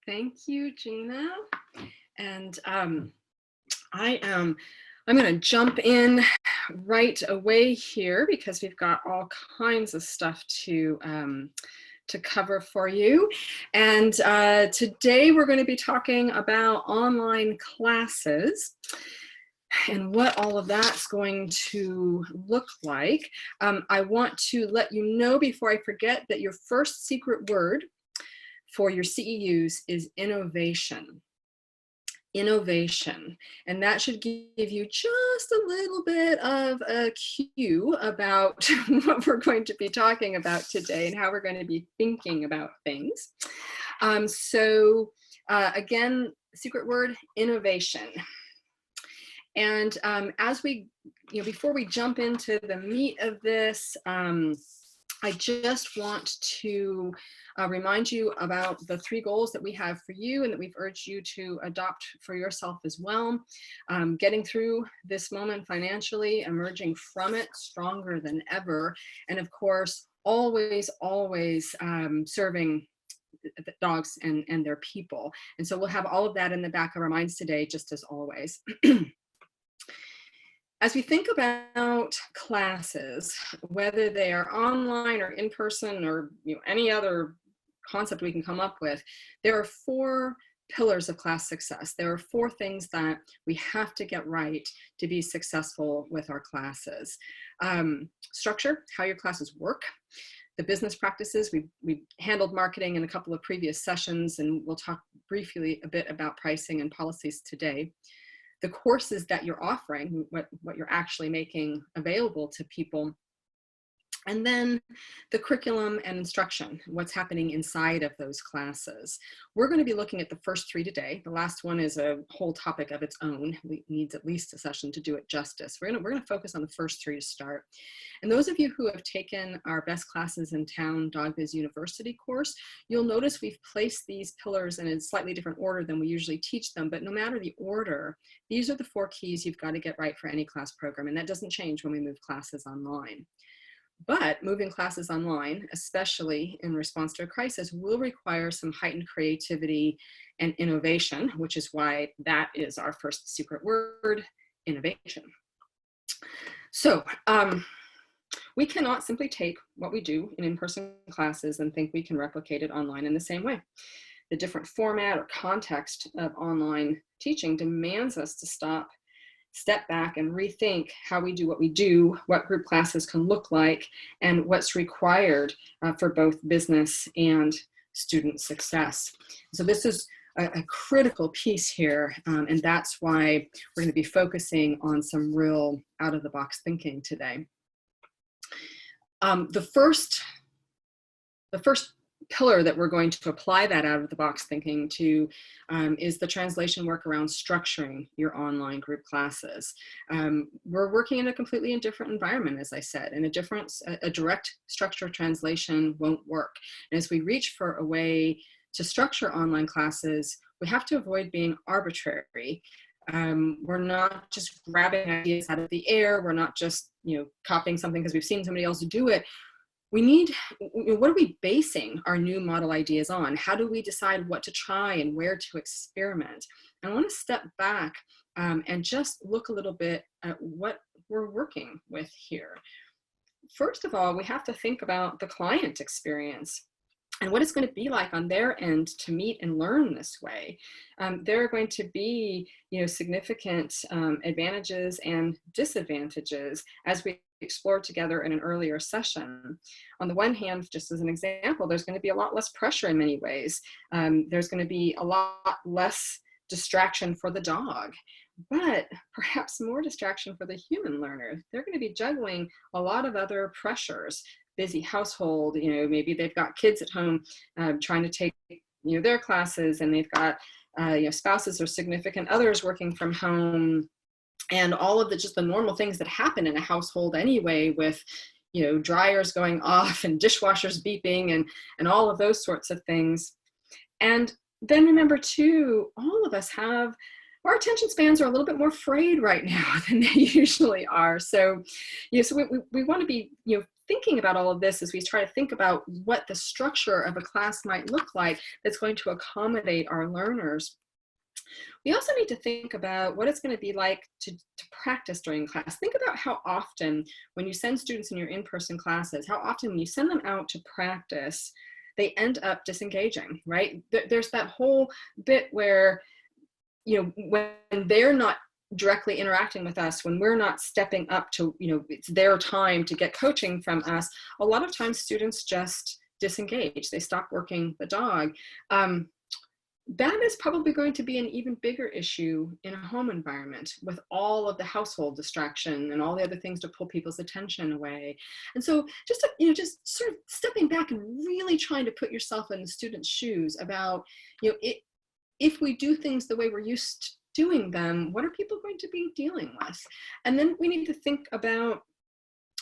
Thank you, Gina. And I'm going to jump in right away here because we've got all kinds of stuff to cover for you. And today we're going to be talking about online classes and what all of that's going to look like. I want to let you know before I forget that your first secret word for your CEUs is innovation. Innovation. And that should give you just a little bit of a cue about what we're going to be talking about today and how we're going to be thinking about things. Again, secret word, innovation. And as we, before we jump into the meat of this, I just want to remind you about the 3 goals that we have for you and that we've urged you to adopt for yourself as well. Getting through this moment financially, emerging from it stronger than ever, and of course, always serving the dogs and their people. And so we'll have all of that in the back of our minds today, just as always. As we think about classes, whether they are online or in person or any other concept we can come up with, there are 4 pillars of class success. There are 4 things that we have to get right to be successful with our classes. Structure, how your classes work. The business practices, we've handled marketing in a couple of previous sessions, and we'll talk briefly a bit about pricing and policies today. The courses that you're offering, what you're actually making available to people, and then the curriculum and instruction, what's happening inside of those classes. We're going to be looking at the first 3 today. The last one is a whole topic of its own. It needs at least a session to do it justice. We're going to focus on the first 3 to start. And those of you who have taken our Best Classes in Town Dog Biz University course, you'll notice we've placed these pillars in a slightly different order than we usually teach them, but no matter the order, these are the 4 keys you've got to get right for any class program, and that doesn't change when we move classes online. But moving classes online, especially in response to a crisis, will require some heightened creativity and innovation, which is why that is our first secret word, innovation. So we cannot simply take what we do in in-person classes and think we can replicate it online in the same way. The different format or context of online teaching demands us to step back and rethink how we do what we do, what group classes can look like, and what's required for both business and student success. So this is a critical piece here, and that's why we're going to be focusing on some real out-of-the-box thinking today. The first pillar that we're going to apply that out-of-the-box thinking to is the translation work around structuring your online group classes. We're working in a completely different environment, as I said, and a direct structure translation won't work. And as we reach for a way to structure online classes, we have to avoid being arbitrary. We're not just grabbing ideas out of the air. We're not just copying something because we've seen somebody else do it. We need, what are we basing our new model ideas on? How do we decide what to try and where to experiment? And I want to step back and just look a little bit at what we're working with here. First of all, we have to think about the client experience and what it's going to be like on their end to meet and learn this way. There are going to be, significant advantages and disadvantages as we explored together in an earlier session. On the one hand, just as an example, there's going to be a lot less pressure in many ways. There's going to be a lot less distraction for the dog, but perhaps more distraction for the human learner. They're going to be juggling a lot of other pressures. Busy household, maybe they've got kids at home trying to take their classes, and they've got spouses or significant others working from home, and all of just the normal things that happen in a household anyway, with dryers going off and dishwashers beeping and all of those sorts of things. And then remember too, all of us have, our attention spans are a little bit more frayed right now than they usually are. So, so we want to be thinking about all of this as we try to think about what the structure of a class might look like that's going to accommodate our learners. We also need to think about what it's going to be like to practice during class. Think about how often, when you send students in your in-person classes, how often when you send them out to practice, they end up disengaging, right? There's that whole bit where, when they're not directly interacting with us, when we're not stepping up to, it's their time to get coaching from us, a lot of times students just disengage. They stop working the dog. That is probably going to be an even bigger issue in a home environment with all of the household distraction and all the other things to pull people's attention away. And so just sort of stepping back and really trying to put yourself in the student's shoes about, if we do things the way we're used to doing them, what are people going to be dealing with? And then we need to think about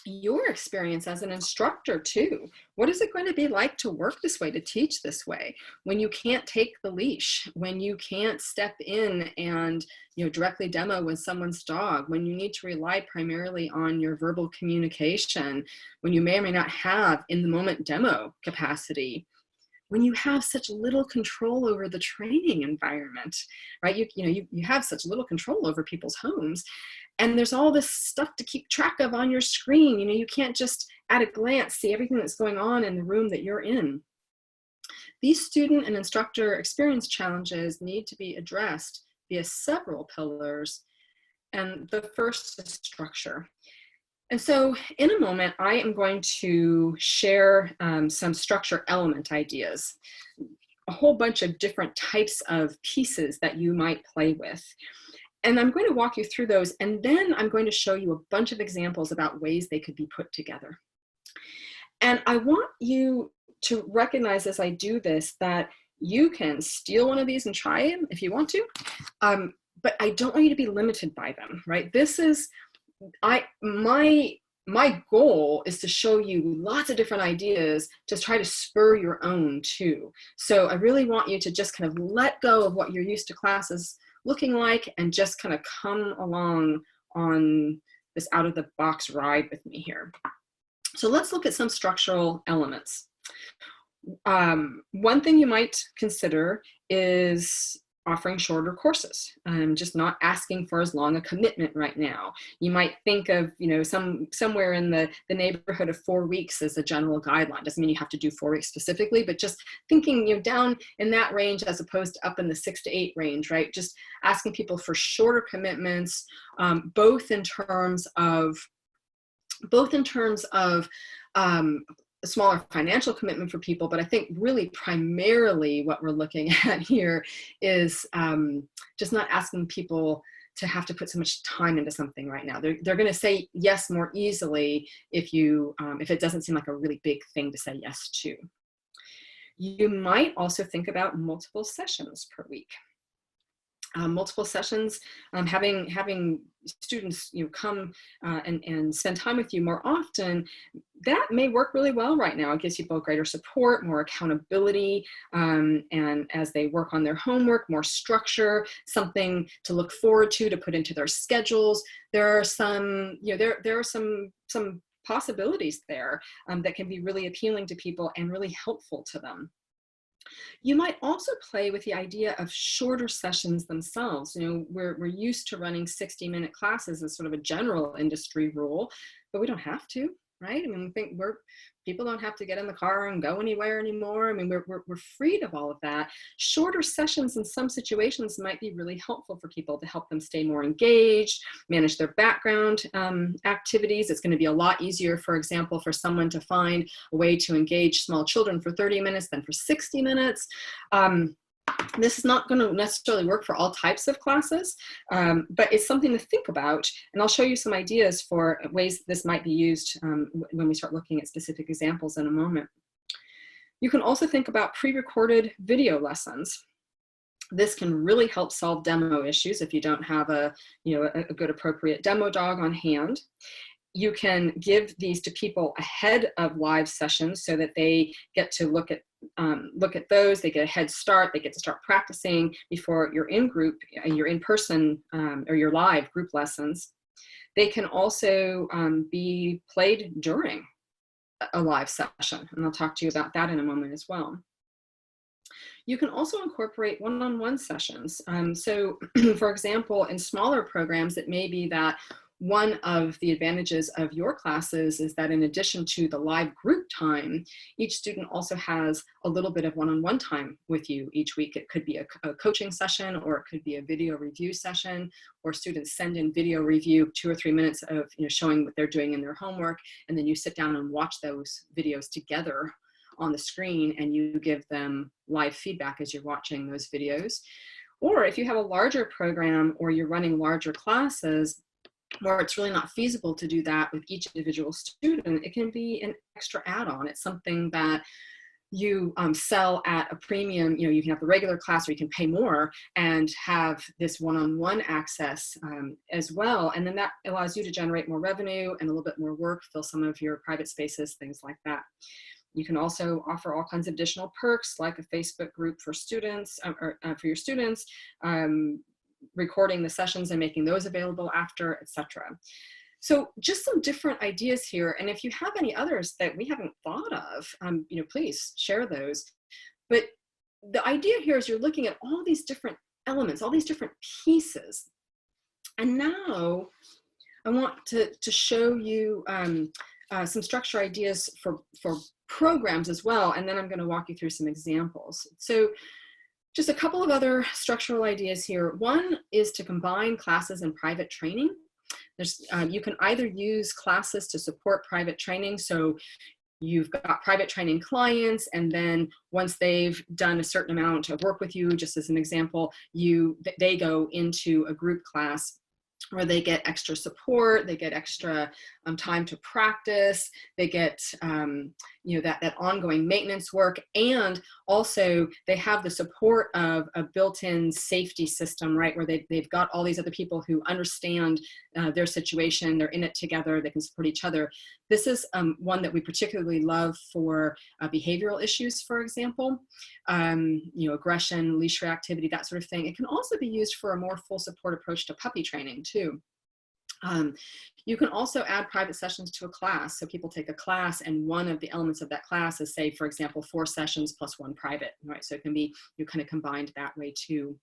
your experience as an instructor too. What is it going to be like to work this way, to teach this way, when you can't take the leash, when you can't step in and directly demo with someone's dog, when you need to rely primarily on your verbal communication, when you may or may not have in the moment demo capacity, when you have such little control over the training environment, right? You have such little control over people's homes. And there's all this stuff to keep track of on your screen. You can't just at a glance see everything that's going on in the room that you're in. These student and instructor experience challenges need to be addressed via several pillars. And the first is structure. And so in a moment, I am going to share some structure element ideas, a whole bunch of different types of pieces that you might play with. And I'm going to walk you through those, and then I'm going to show you a bunch of examples about ways they could be put together. And I want you to recognize as I do this that you can steal one of these and try them if you want to, but I don't want you to be limited by them, right? This is, my goal is to show you lots of different ideas to try to spur your own too. So I really want you to just kind of let go of what you're used to classes looking like and just kind of come along on this out of the box ride with me here. So let's look at some structural elements. One thing you might consider is offering shorter courses, just not asking for as long a commitment right now. You might think of, somewhere in the neighborhood of 4 weeks as a general guideline. Doesn't mean you have to do 4 weeks specifically, but just thinking, down in that range as opposed to up in the 6 to 8 range, right? Just asking people for shorter commitments, both in terms of a smaller financial commitment for people, but I think really primarily what we're looking at here is just not asking people to have to put so much time into something right now. They're going to say yes more easily if it doesn't seem like a really big thing to say yes to. You might also think about multiple sessions per week. Multiple sessions, having students come and spend time with you more often, that may work really well right now. It gives people greater support, more accountability, and as they work on their homework, more structure, something to look forward to put into their schedules. There are some, there are some possibilities there that can be really appealing to people and really helpful to them. You might also play with the idea of shorter sessions themselves. We're used to running 60-minute classes as sort of a general industry rule, but we don't have to, right? I mean, people don't have to get in the car and go anywhere anymore. I mean, we're freed of all of that. Shorter sessions in some situations might be really helpful for people to help them stay more engaged, manage their background activities. It's going to be a lot easier, for example, for someone to find a way to engage small children for 30 minutes than for 60 minutes. This is not going to necessarily work for all types of classes, but it's something to think about. And I'll show you some ideas for ways this might be used when we start looking at specific examples in a moment. You can also think about pre-recorded video lessons. This can really help solve demo issues if you don't have a good appropriate demo dog on hand. You can give these to people ahead of live sessions so that they get to look at those, they get a head start, they get to start practicing before your in-person or your live group lessons. They can also be played during. a live session, and I'll talk to you about that in a moment as well. You can also incorporate one-on-one sessions. So for example, in smaller programs, it may be that one of the advantages of your classes is that in addition to the live group time, each student also has a little bit of one-on-one time with you each week. It could be a coaching session, or it could be a video review session, or students send in video review, 2 or 3 minutes of showing what they're doing in their homework, and then you sit down and watch those videos together on the screen, and you give them live feedback as you're watching those videos. Or if you have a larger program or you're running larger classes where it's really not feasible to do that with each individual student, it can be an extra add-on. It's something that you sell at a premium. You can have the regular class, or you can pay more and have this one-on-one access as well. And then that allows you to generate more revenue and a little bit more work, fill some of your private spaces, things like that. You can also offer all kinds of additional perks, like a Facebook group for students, for your students, recording the sessions and making those available after, etc. So just some different ideas here. And if you have any others that we haven't thought of, please share those. But the idea here is you're looking at all these different elements, all these different pieces. And now I want to show you some structure ideas for programs as well, and then I'm going to walk you through some examples. So just a couple of other structural ideas here. One is to combine classes and private training. You can either use classes to support private training, so you've got private training clients, and then once they've done a certain amount of work with you, just as an example, they go into a group class where they get extra support, they get extra time to practice, they get that ongoing maintenance work, and also they have the support of a built-in safety system, right, where they've got all these other people who understand their situation, they're in it together, they can support each other. This is one that we particularly love for behavioral issues, for example, aggression, leash reactivity, that sort of thing. It can also be used for a more full support approach to puppy training too. You can also add private sessions to a class. So people take a class, and one of the elements of that class is, say, for example, 4 sessions plus 1 private, right? So it can be, kind of combined that way too.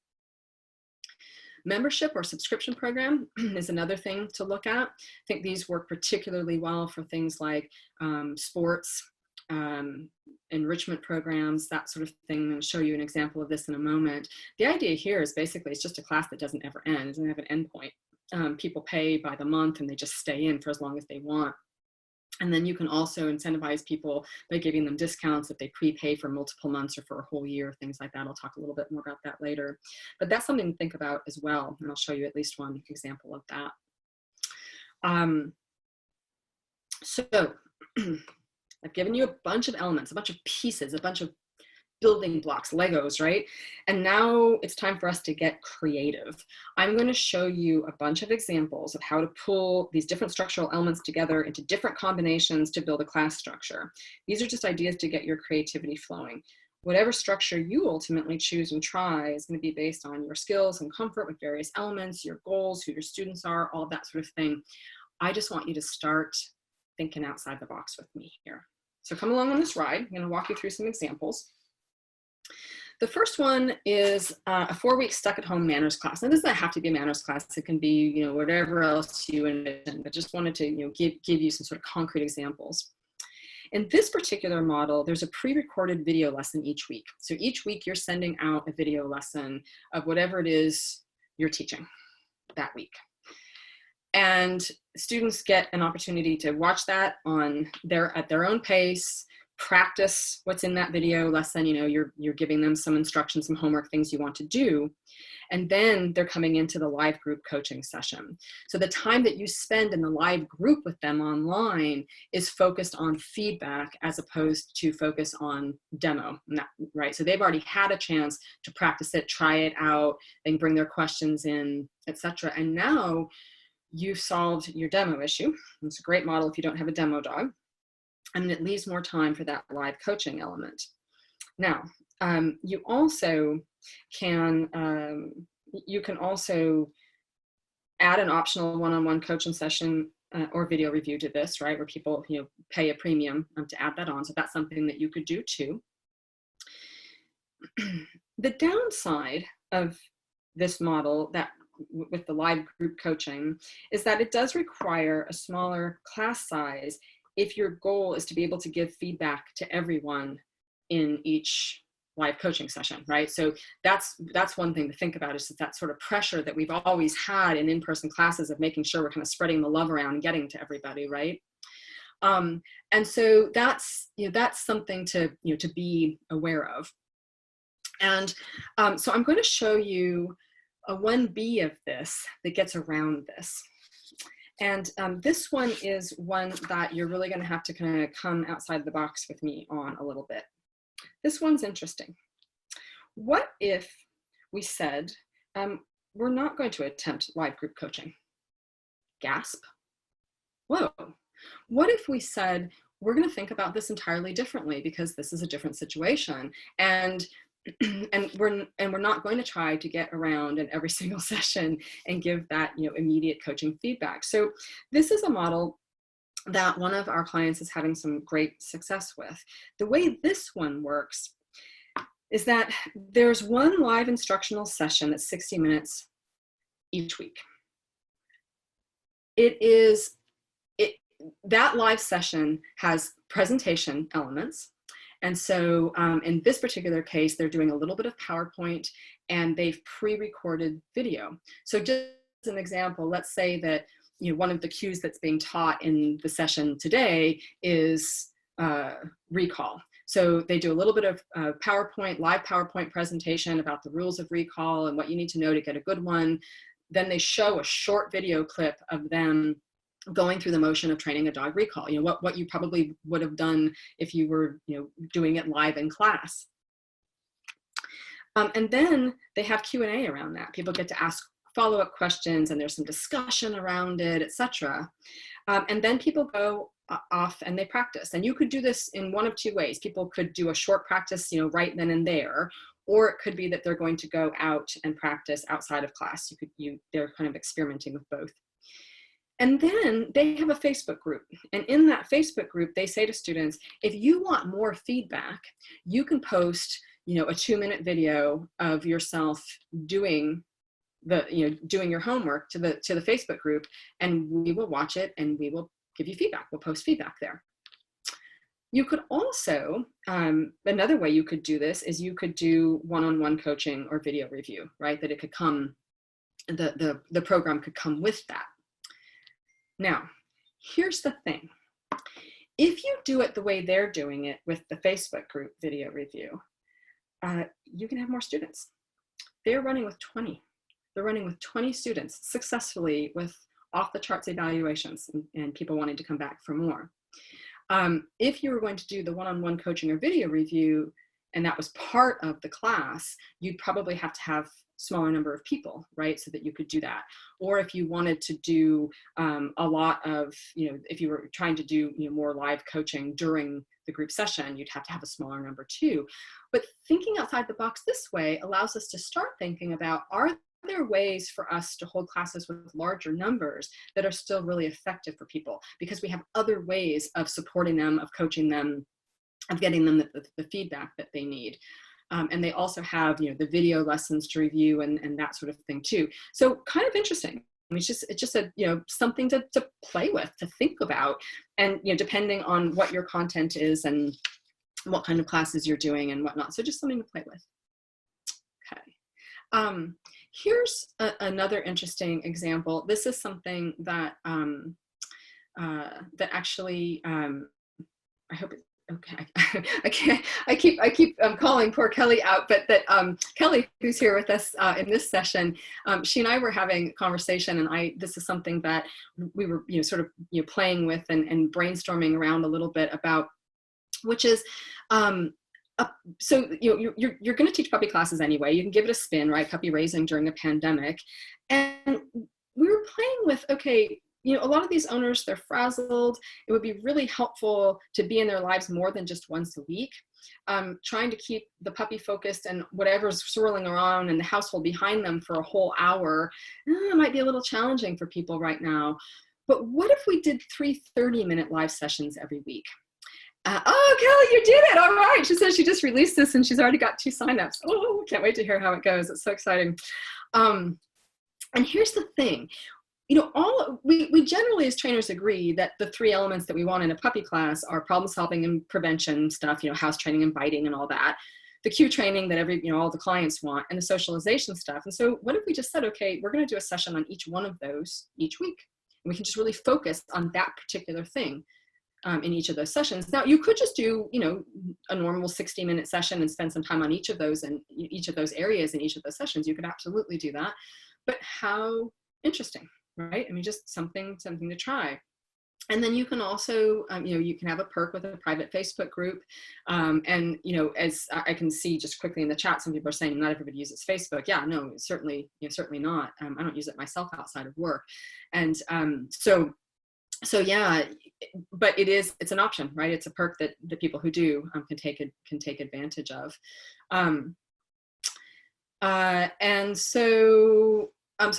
Membership or subscription program is another thing to look at. I think these work particularly well for things like sports, enrichment programs, that sort of thing. I'll show you an example of this in a moment. The idea here is basically it's just a class that doesn't ever end. It doesn't have an end point. People pay by the month, and they just stay in for as long as they want. And then you can also incentivize people by giving them discounts if they prepay for multiple months or for a whole year, things like that. I'll talk a little bit more about that later. But that's something to think about as well, and I'll show you at least one example of that. So I've given you a bunch of elements, a bunch of pieces, a bunch of building blocks, Legos, right? And now it's time for us to get creative. I'm going to show you a bunch of examples of how to pull these different structural elements together into different combinations to build a class structure. These are just ideas to get your creativity flowing. Whatever structure you ultimately choose and try is going to be based on your skills and comfort with various elements, your goals, who your students are, all of that sort of thing. I just want you to start thinking outside the box with me here. So come along on this ride. I'm going to walk you through some examples. The first one is a 4-week stuck-at-home manners class. Now, this doesn't have to be a manners class. It can be, whatever else you envision, but just wanted to, give you some sort of concrete examples. In this particular model, there's a pre-recorded video lesson each week. So each week you're sending out a video lesson of whatever it is you're teaching that week. And students get an opportunity to watch that at their own pace, practice what's in that video lesson. You're giving them some instructions, some homework, things you want to do. And then they're coming into the live group coaching session. So the time that you spend in the live group with them online is focused on feedback as opposed to focus on demo, right? So they've already had a chance to practice it, try it out, they can bring their questions in, etc. And now you've solved your demo issue. It's a great model if you don't have a demo dog. And it leaves more time for that live coaching element. Now, you can also add an optional one-on-one coaching session or video review to this, right, where people, you know, pay a premium to add that on. So that's something that you could do too. The downside of this model that with the live group coaching is that it does require a smaller class size if your goal is to be able to give feedback to everyone in each live coaching session, right? So that's one thing to think about, is that sort of pressure that we've always had in in-person classes of making sure we're kind of spreading the love around and getting to everybody, right? And so that's, you know, that's something to, you know, to be aware of. And so I'm going to show you a 1B of this that gets around this. And this one is one that you're really going to have to kind of come outside the box with me on a little bit. This one's interesting. What if we said, we're not going to attempt live group coaching? Gasp. Whoa. What if we said, we're going to think about this entirely differently because this is a different situation, and we're not going to try to get around in every single session and give that, you know, immediate coaching feedback. So this is a model that one of our clients is having some great success with. The way this one works is that there's one live instructional session that's 60 minutes each week. That live session has presentation elements. And so in this particular case, they're doing a little bit of PowerPoint and they've pre-recorded video. So just as an example, let's say that, you know, one of the cues that's being taught in the session today is recall. So they do a little bit of PowerPoint, live PowerPoint presentation about the rules of recall and what you need to know to get a good one. Then they show a short video clip of them going through the motion of training a dog recall, you know, what you probably would have done if you were, you know, doing it live in class. And then they have Q&A around that. People get to ask follow-up questions and there's some discussion around it, etc. And then people go off and they practice. And you could do this in one of two ways. People could do a short practice, you know, right then and there, or it could be that they're going to go out and practice outside of class. They're kind of experimenting with both. And then they have a Facebook group. And in that Facebook group, they say to students, if you want more feedback, you can post, you know, a 2-minute video of yourself doing your homework to the Facebook group, and we will watch it and we will give you feedback. We'll post feedback there. You could also, another way you could do this is you could do one-on-one coaching or video review, right? That it could come, the program could come with that. Now, here's the thing. If you do it the way they're doing it with the Facebook group video review, you can have more students. They're running with 20. They're running with 20 students successfully with off-the-charts evaluations and people wanting to come back for more. If you were going to do the one-on-one coaching or video review, and that was part of the class, you'd probably have to have smaller number of people, right? So that you could do that. Or if you wanted to do a lot of, you know, if you were trying to do, you know, more live coaching during the group session, you'd have to have a smaller number too. But thinking outside the box this way allows us to start thinking about, are there ways for us to hold classes with larger numbers that are still really effective for people? Because we have other ways of supporting them, of coaching them, of getting them the feedback that they need. And they also have, you know, the video lessons to review and that sort of thing too. So kind of interesting. I mean, it's just a, you know, something to play with, to think about, and, you know, depending on what your content is and what kind of classes you're doing and whatnot. So just something to play with. Okay. Here's another interesting example. This is something that that actually I hope it. Okay, I keep calling poor Kelly out, but that Kelly, who's here with us in this session, she and I were having a conversation, and this is something that we were, you know, sort of, you know, playing with and brainstorming around a little bit about, which is, so you know, you're going to teach puppy classes anyway. You can give it a spin, right? Puppy raising during a pandemic, and we were playing with, okay, you know, a lot of these owners, they're frazzled. It would be really helpful to be in their lives more than just once a week. Trying to keep the puppy focused and whatever's swirling around in the household behind them for a whole hour might be a little challenging for people right now. but what if we did 3 30-minute live sessions every week? Oh, Kelly, you did it. All right. She says she just released this and she's already got 2 signups. Oh, can't wait to hear how it goes. It's so exciting. And here's the thing. You know, we generally as trainers agree that the 3 elements that we want in a puppy class are problem solving and prevention stuff, you know, house training and biting and all that, the cue training that all the clients want, and the socialization stuff. And so what if we just said, okay, we're going to do a session on each one of those each week. And we can just really focus on that particular thing in each of those sessions. Now, you could just do, you know, a normal 60-minute session and spend some time on each of those and each of those areas in each of those sessions. You could absolutely do that. But how interesting, right? I mean, just something to try. And then you can also, you know, you can have a perk with a private Facebook group. And, you know, as I can see just quickly in the chat, some people are saying not everybody uses Facebook. Yeah, no, certainly, you know, certainly not. I don't use it myself outside of work. And so yeah, but it's an option, right? It's a perk that the people who do can take advantage of. And so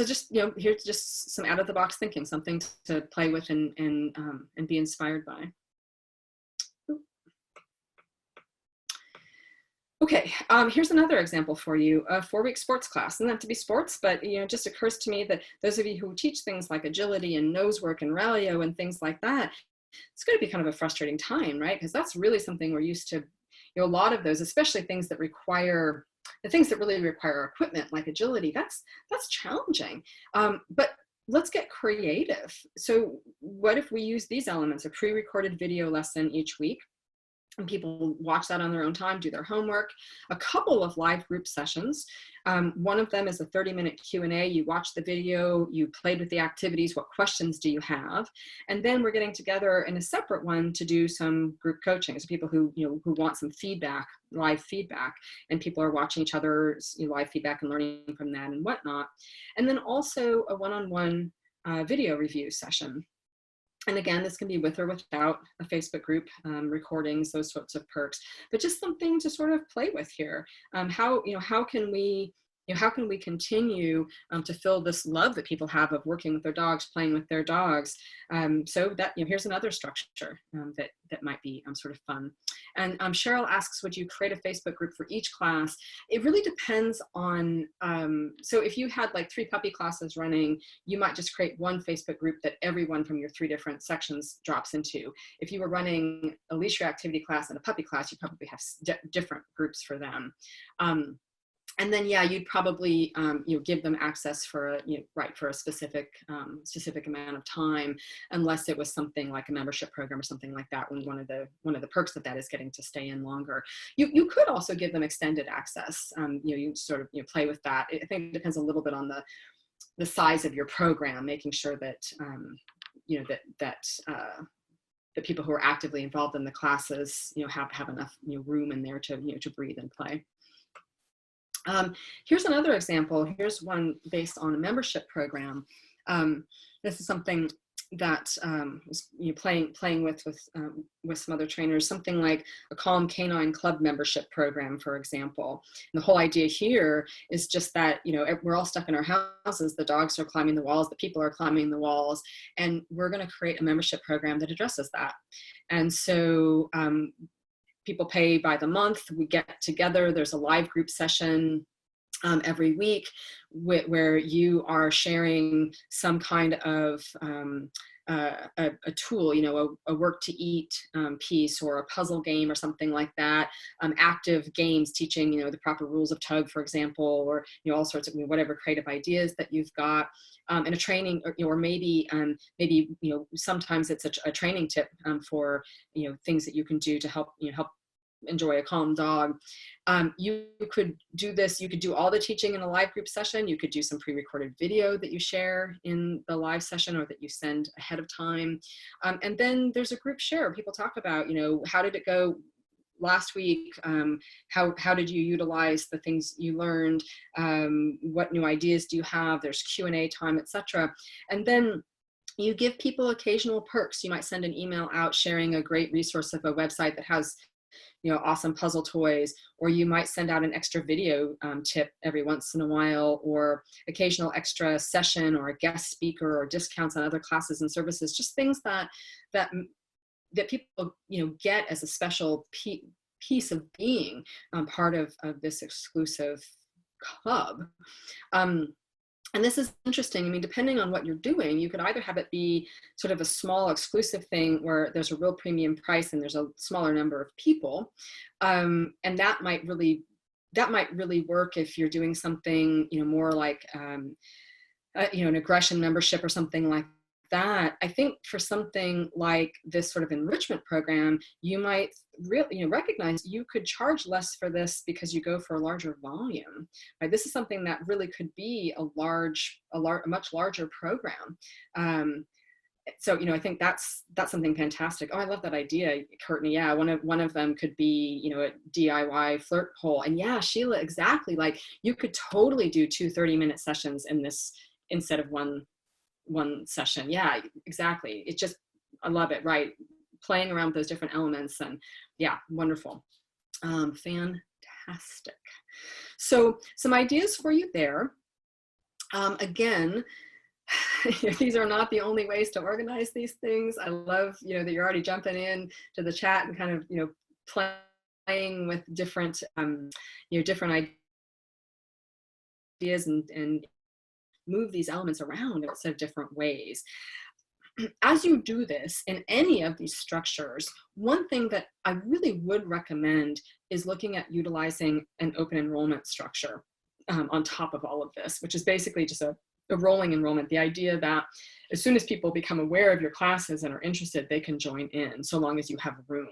just, you know, here's just some out of the box thinking, something to play with and be inspired by. Okay, here's another example for you, a 4-week sports class. Doesn't have to be sports, but, you know, it just occurs to me that those of you who teach things like agility and nose work and rallyo and things like that, it's going to be kind of a frustrating time, right? Because that's really something we're used to, you know, a lot of those, especially things that require, the things that really require equipment like agility, that's challenging. But let's get creative. So what if we use these elements, a pre-recorded video lesson each week, and people watch that on their own time, do their homework, a couple of live group sessions. One of them is a 30-minute Q&A. You watch the video, you played with the activities, what questions do you have? And then we're getting together in a separate one to do some group coaching. So people who, you know, who want some feedback, live feedback, and people are watching each other's, you know, live feedback and learning from that and whatnot. And then also a one-on-one video review session. And again, this can be with or without a Facebook group, recordings, those sorts of perks, but just something to sort of play with here. How can we continue to fill this love that people have of working with their dogs, playing with their dogs? So that, you know, here's another structure that might be sort of fun. And Cheryl asks, would you create a Facebook group for each class? It really depends on, so if you had like 3 puppy classes running, you might just create one Facebook group that everyone from your 3 different sections drops into. If you were running a leash reactivity class and a puppy class, you probably have different groups for them. And then, yeah, you'd probably, you know, give them access for, you know, for a specific amount of time, unless it was something like a membership program or something like that. When one of the perks of that is getting to stay in longer. You could also give them extended access. You know, you sort of, you know, play with that. I think it depends a little bit on the size of your program, making sure that you know, that the people who are actively involved in the classes, you know, have enough, you know, room in there to, you know, to breathe and play. Here's another example. Here's one based on a membership program. This is something that you know, playing with some other trainers, something like a Calm Canine Club membership program, for example. And the whole idea here is just that, you know, we're all stuck in our houses. The dogs are climbing the walls, the people are climbing the walls, and we're going to create a membership program that addresses that. And so people pay by the month. We get together. There's a live group session every week where you are sharing some kind of a tool, you know, a work to eat piece or a puzzle game or something like that. Active games teaching, you know, the proper rules of tug, for example, or, you know, all sorts of, you know, whatever creative ideas that you've got. And a training, or maybe, you know, sometimes it's a training tip for, you know, things that you can do to help, you know, help enjoy a calm dog. You could do this, you could do all the teaching in a live group session. You could do some pre-recorded video that you share in the live session or that you send ahead of time. And then there's a group share. People talk about, you know, how did it go last week? How did you utilize the things you learned? What new ideas do you have? There's Q&A time, etc. And then you give people occasional perks. You might send an email out sharing a great resource of a website that has awesome puzzle toys, or you might send out an extra video tip every once in a while, or occasional extra session, or a guest speaker, or discounts on other classes and services, just things that people get as a special piece of being part of this exclusive club. And this is interesting. I mean, depending on what you're doing, you could either have it be sort of a small exclusive thing where there's a real premium price and there's a smaller number of people. And that might really work if you're doing something, more like, an aggression membership or something like that. I think for something like this sort of enrichment program, you might really recognize you could charge less for this because you go for a larger volume. Right? This is something that really could be a much larger program. So I think that's something fantastic. Oh, I love that idea, Courtney. Yeah, one of them could be a DIY flirt pole. And yeah, Sheila, exactly. Like you could totally do 2 30-minute sessions in this instead of one session. Yeah, exactly. I love it. Right. Playing around with those different elements, and yeah, wonderful. Fantastic. So some ideas for you there. Again, these are not the only ways to organize these things. I love, that you're already jumping in to the chat and kind of, playing with different, different ideas and move these elements around in lots of different ways. As you do this in any of these structures, one thing that I really would recommend is looking at utilizing an open enrollment structure on top of all of this, which is basically just a rolling enrollment. The idea that as soon as people become aware of your classes and are interested, they can join in so long as you have room.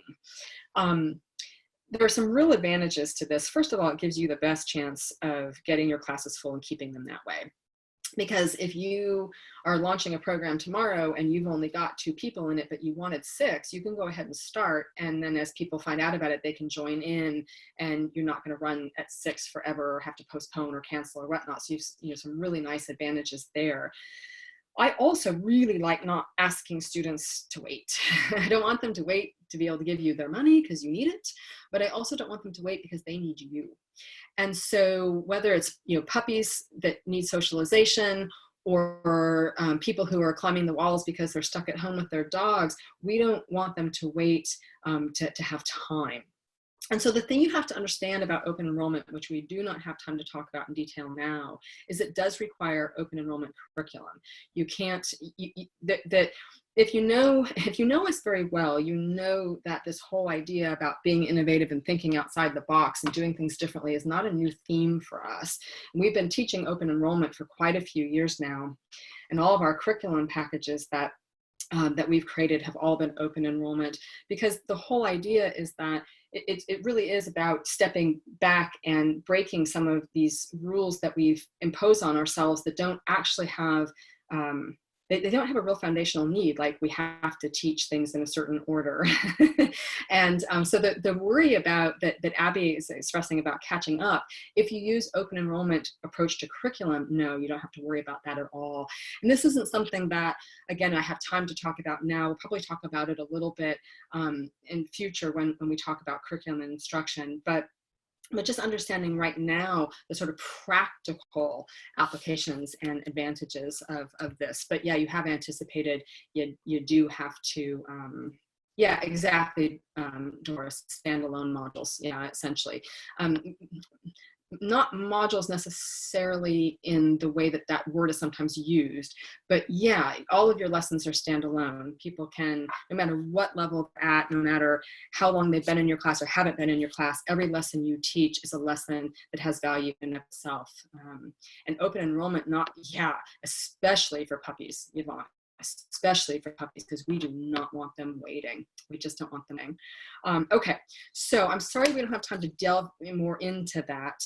There are some real advantages to this. First of all, it gives you the best chance of getting your classes full and keeping them that way. Because if you are launching a program tomorrow and you've only got 2 people in it, but you wanted 6, you can go ahead and start. And then as people find out about it, they can join in, and you're not going to run at 6 forever or have to postpone or cancel or whatnot. So you've some really nice advantages there. I also really like not asking students to wait. I don't want them to wait to be able to give you their money because you need it, but I also don't want them to wait because they need you. And so whether it's puppies that need socialization, or people who are climbing the walls because they're stuck at home with their dogs, we don't want them to wait to have time. And so the thing you have to understand about open enrollment, which we do not have time to talk about in detail now, is it does require open enrollment curriculum. You can't, if you know us very well, you know that this whole idea about being innovative and thinking outside the box and doing things differently is not a new theme for us. And we've been teaching open enrollment for quite a few years now, and all of our curriculum packages that we've created have all been open enrollment, because the whole idea is that it really is about stepping back and breaking some of these rules that we've imposed on ourselves that don't actually have, they don't have a real foundational need, like we have to teach things in a certain order. And so the worry about that Abby is expressing about catching up, if you use open enrollment approach to curriculum, no, you don't have to worry about that at all. And this isn't something that, again, I have time to talk about now. We'll probably talk about it a little bit in future when we talk about curriculum and instruction. But just understanding right now the sort of practical applications and advantages of this. But yeah, you have anticipated you do have to, yeah, exactly, Doris, standalone modules, yeah, essentially. Not modules necessarily in the way that word is sometimes used, but yeah, all of your lessons are standalone. People can, no matter what level they're at, no matter how long they've been in your class or haven't been in your class, every lesson you teach is a lesson that has value in itself. And open enrollment, especially for puppies, Yvonne, especially for puppies, because we do not want them waiting. We just don't want them waiting. Okay, so I'm sorry we don't have time to delve more into that,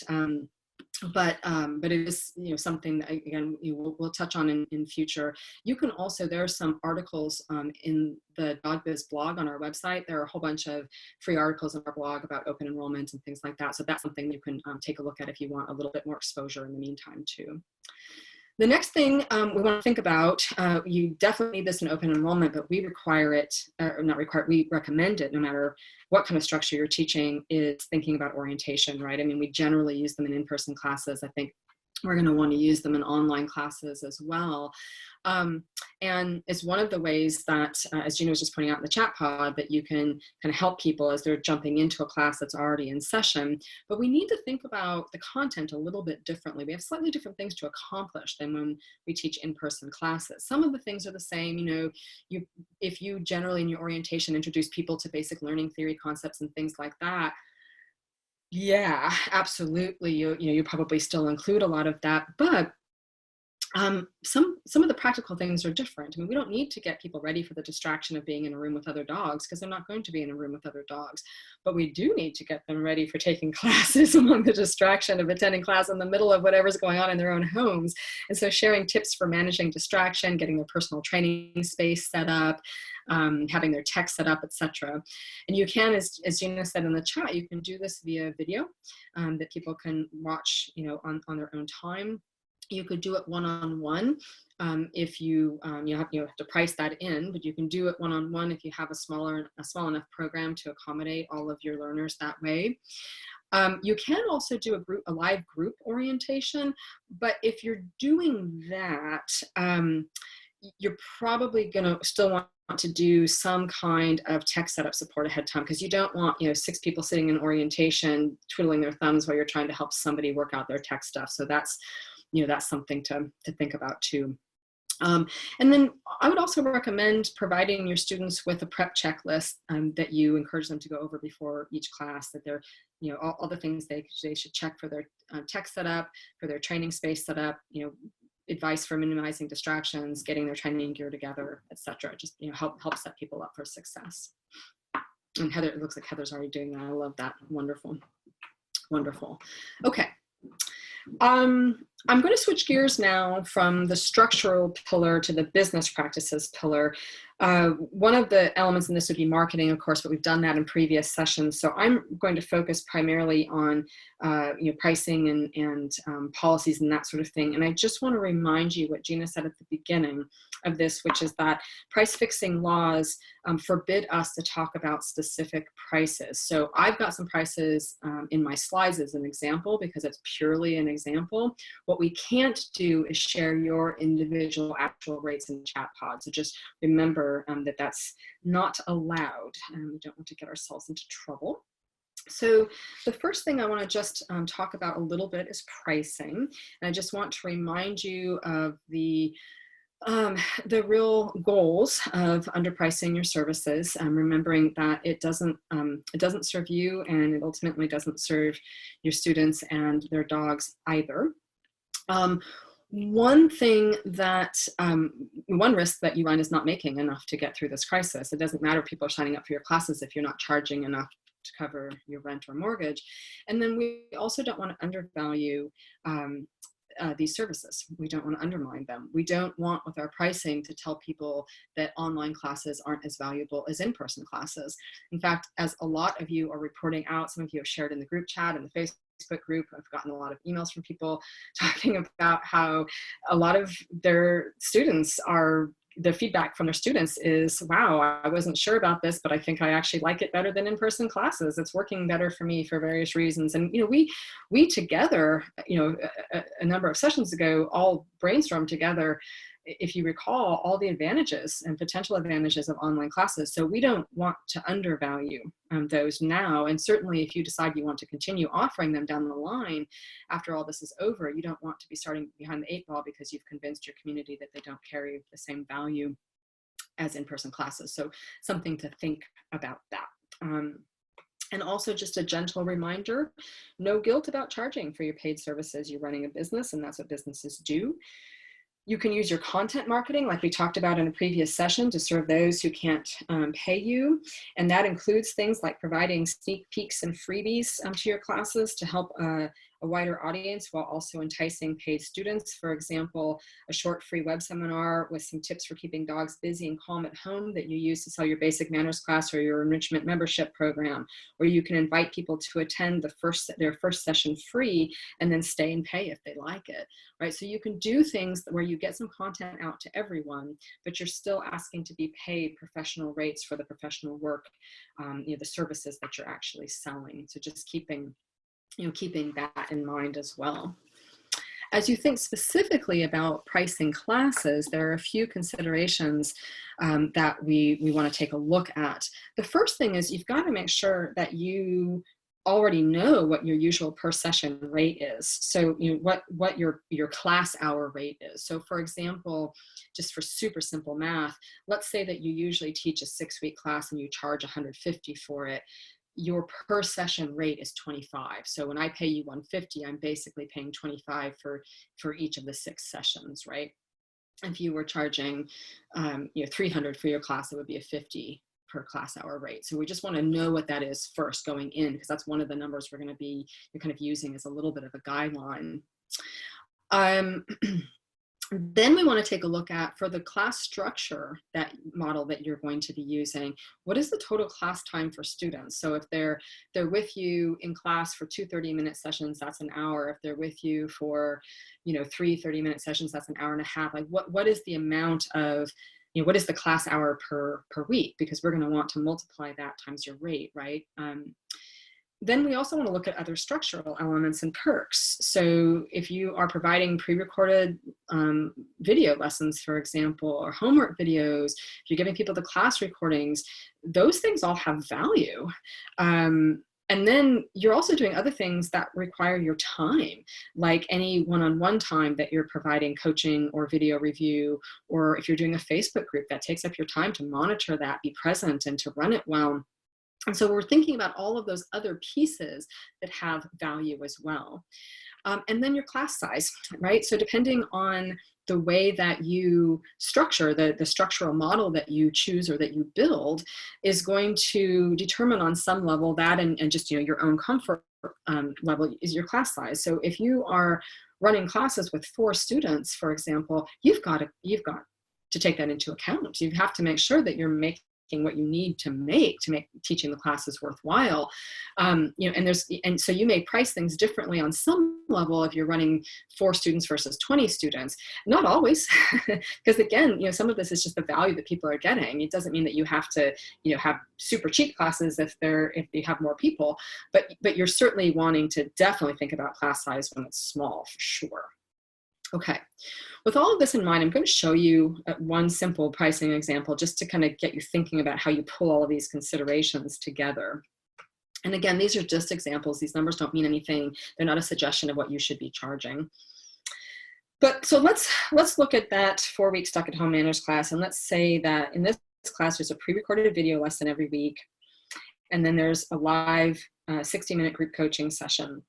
but it is something that, again, we'll touch on in future. You can also, there are some articles in the Dog Biz blog on our website. There are a whole bunch of free articles on our blog about open enrollment and things like that. So that's something you can take a look at if you want a little bit more exposure in the meantime too. The next thing we want to think about, you definitely need this in open enrollment, but we require it, or not require, we recommend it no matter what kind of structure you're teaching, is thinking about orientation, right? I mean, we generally use them in in-person classes. I think we're going to want to use them in online classes as well. And it's one of the ways that, as Gina was just pointing out in the chat pod, that you can kind of help people as they're jumping into a class that's already in session. But we need to think about the content a little bit differently. We have slightly different things to accomplish than when we teach in-person classes. Some of the things are the same. You know, if you generally in your orientation introduce people to basic learning theory concepts and things like that, yeah, absolutely. You probably still include a lot of that, but some of the practical things are different. I mean, we don't need to get people ready for the distraction of being in a room with other dogs, because they're not going to be in a room with other dogs. But we do need to get them ready for taking classes among the distraction of attending class in the middle of whatever's going on in their own homes. And so sharing tips for managing distraction, getting their personal training space set up, having their tech set up, etc. And you can, as Gina said in the chat, you can do this via video that people can watch, on their own time. You could do it one-on-one if you have to price that in, but you can do it one-on-one if you have a small enough program to accommodate all of your learners that way. You can also do a live group orientation, but if you're doing that, you're probably going to still want to do some kind of tech setup support ahead of time, because you don't want 6 people sitting in orientation twiddling their thumbs while you're trying to help somebody work out their tech stuff. So that's something to think about too. And then I would also recommend providing your students with a prep checklist that you encourage them to go over before each class, that they're, all the things they should check for their tech setup, for their training space setup, advice for minimizing distractions, getting their training gear together, etc. Just, help set people up for success. And Heather, it looks like Heather's already doing that. I love that. Wonderful. Wonderful. Okay. I'm going to switch gears now from the structural pillar to the business practices pillar. One of the elements in this would be marketing, of course, but we've done that in previous sessions. So I'm going to focus primarily on pricing and policies and that sort of thing. And I just want to remind you what Gina said at the beginning of this, which is that price fixing laws forbid us to talk about specific prices. So I've got some prices in my slides as an example, because it's purely an example. What we can't do is share your individual actual rates in the chat pod. So just remember that that's not allowed, and we don't want to get ourselves into trouble. So the first thing I want to just talk about a little bit is pricing. And I just want to remind you of the real goals of underpricing your services, remembering that it doesn't serve you, and it ultimately doesn't serve your students and their dogs either. One thing that, one risk that you run is not making enough to get through this crisis. It doesn't matter if people are signing up for your classes if you're not charging enough to cover your rent or mortgage. And then we also don't want to undervalue these services. We don't want to undermine them. We don't want, with our pricing, to tell people that online classes aren't as valuable as in-person classes. In fact, as a lot of you are reporting out, some of you have shared in the group chat and the Facebook group, I've gotten a lot of emails from people talking about how a lot of their students the feedback from their students is, wow, I wasn't sure about this, but I think I actually like it better than in-person classes. It's working better for me for various reasons. And, we together, a number of sessions ago, all brainstormed together, if you recall, all the advantages and potential advantages of online classes. So we don't want to undervalue those now. And certainly if you decide you want to continue offering them down the line after all this is over, you don't want to be starting behind the 8 ball because you've convinced your community that they don't carry the same value as in-person classes. So something to think about that. And also just a gentle reminder, no guilt about charging for your paid services. You're running a business, and that's what businesses do. You can use your content marketing, like we talked about in a previous session, to serve those who can't pay you. And that includes things like providing sneak peeks and freebies to your classes to help a wider audience while also enticing paid students. For example, a short free web seminar with some tips for keeping dogs busy and calm at home that you use to sell your basic manners class or your enrichment membership program. Or you can invite people to attend their first session free and then stay and pay if they like it, right? So you can do things where you get some content out to everyone, but you're still asking to be paid professional rates for the professional work, the services that you're actually selling. So just keeping that in mind as well. As you think specifically about pricing classes, there are a few considerations that we want to take a look at. The first thing is you've got to make sure that you already know what your usual per session rate is. So what your class hour rate is. So for example, just for super simple math, let's say that you usually teach a 6-week class and you charge $150 for it. Your per session rate is $25. So when I pay you $150, I'm basically paying $25 for each of the 6 sessions, right? If you were charging $300 for your class, it would be a $50 per class hour rate. So we just want to know what that is first going in, because that's one of the numbers we're going to be kind of using as a little bit of a guideline. Then we want to take a look at, for the class structure, that model that you're going to be using, what is the total class time for students? So if they're with you in class for 2 30-minute sessions, that's an hour. If they're with you for 3 30-minute sessions, that's an hour and a half. Like what is the amount of, what is the class hour per week? Because we're going to want to multiply that times your rate, right? Then we also want to look at other structural elements and perks. So if you are providing pre-recorded video lessons, for example, or homework videos, if you're giving people the class recordings, those things all have value. And then you're also doing other things that require your time, like any one-on-one time that you're providing coaching or video review, or if you're doing a Facebook group, that takes up your time to monitor that, be present, and to run it well. And so we're thinking about all of those other pieces that have value as well. And then your class size, right? So depending on the way that you structure, the structural model that you choose or that you build is going to determine on some level that, and just your own comfort level is your class size. So if you are running classes with 4 students, for example, you've got to take that into account. You have to make sure that you're making what you need to make teaching the classes worthwhile. And so you may price things differently on some level if you're running 4 students versus 20 students. Not always, because again, some of this is just the value that people are getting. It doesn't mean that you have to, have super cheap classes if you have more people, but you're certainly wanting to definitely think about class size when it's small, for sure. Okay, with all of this in mind, I'm going to show you one simple pricing example just to kind of get you thinking about how you pull all of these considerations together. And again, these are just examples. These numbers don't mean anything. They're not a suggestion of what you should be charging. But so let's look at that 4-week Stuck at Home Manners class. And let's say that in this class, there's a pre-recorded video lesson every week. And then there's a live 60-minute group coaching session.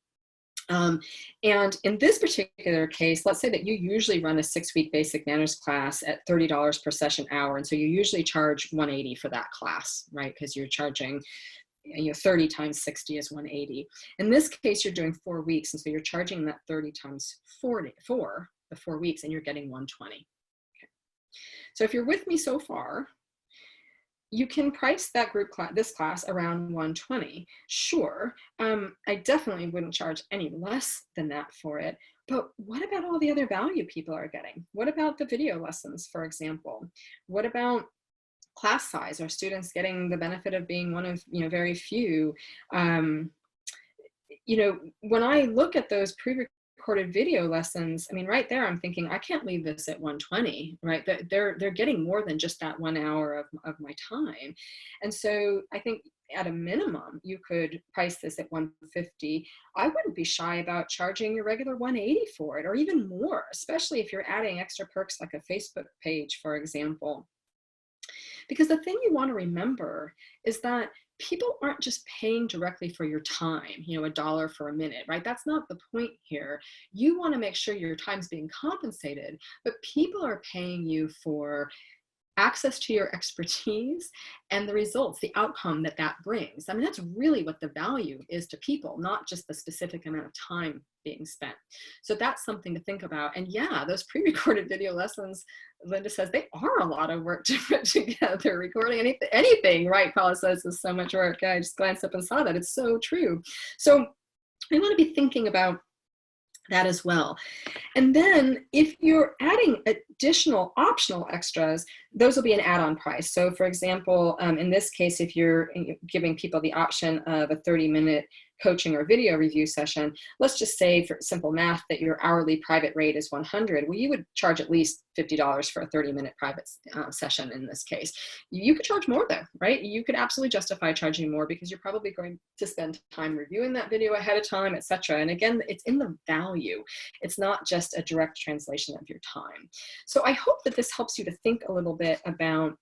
And in this particular case, let's say that you usually run a 6-week basic manners class at $30 per session hour. And so you usually charge $180 for that class, right? Because you're charging, 30 times 60 is $180. In this case, you're doing 4 weeks. And so you're charging that 30 times 40 for the 4 weeks, and you're getting $120. Okay. So if you're with me so far, you can price that this class around $120. Sure, I definitely wouldn't charge any less than that for it. But what about all the other value people are getting? What about the video lessons, for example? What about class size? Are students getting the benefit of being one of very few? When I look at those pre-recorded video lessons, I mean, right there, I'm thinking, I can't leave this at $120, right? They're getting more than just that 1 hour of my time. And so I think at a minimum, you could price this at $150. I wouldn't be shy about charging your regular $180 for it, or even more, especially if you're adding extra perks like a Facebook page, for example. Because the thing you want to remember is that people aren't just paying directly for your time, $1 for a minute, right? That's not the point here. You want to make sure your time's being compensated, but people are paying you for access to your expertise and the results, the outcome that that brings. I mean, that's really what the value is to people, not just the specific amount of time being spent. So that's something to think about. And yeah, those pre-recorded video lessons, Linda says, they are a lot of work to put together. Recording anything, right, Paula says, is so much work. I just glanced up and saw that. It's so true. So we want to be thinking about that as well. And then if you're adding additional optional extras, those will be an add-on price. So for example, in this case, if you're giving people the option of a 30-minute coaching or video review session, let's just say for simple math that your hourly private rate is 100. Well, you would charge at least $50 for a 30-minute private session in this case. You could charge more though, right? You could absolutely justify charging more because you're probably going to spend time reviewing that video ahead of time, etc. And again, it's in the value. It's not just a direct translation of your time. So I hope that this helps you to think a little bit about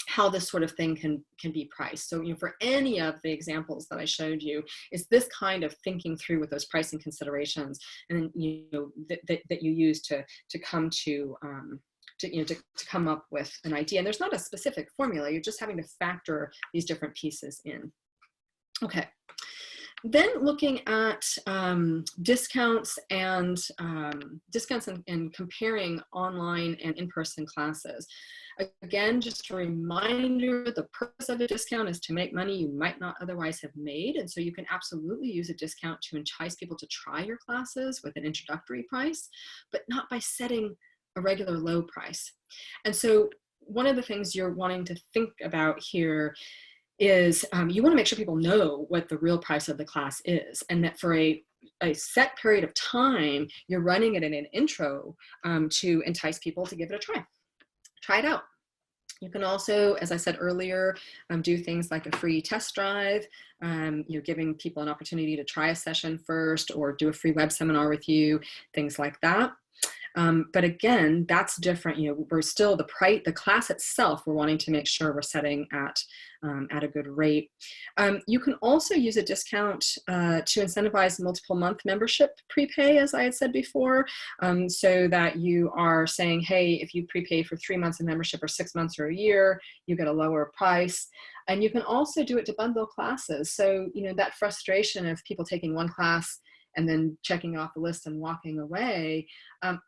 how this sort of thing can be priced. So, for any of the examples that I showed you, is this kind of thinking through with those pricing considerations, and that you use to come to come up with an idea. And there's not a specific formula. You're just having to factor these different pieces in. Okay. Then looking at discounts and comparing online and in-person classes. Again, just a reminder, the purpose of a discount is to make money you might not otherwise have made. And so you can absolutely use a discount to entice people to try your classes with an introductory price, but not by setting a regular low price. And so one of the things you're wanting to think about here is you want to make sure people know what the real price of the class is, and that for a set period of time, you're running it in an intro to entice people to give it a try. Try it out. You can also, as I said earlier, do things like a free test drive. You're giving people an opportunity to try a session first, or do a free web seminar with you, things like that. But again, that's different. We're still the class itself, we're wanting to make sure we're setting at a good rate. You can also use a discount to incentivize multiple month membership prepay, as I had said before, so that you are saying, hey, if you prepay for 3 months of membership or 6 months or a year, you get a lower price. And you can also do it to bundle classes. So, that frustration of people taking one class and then checking off the list and walking away.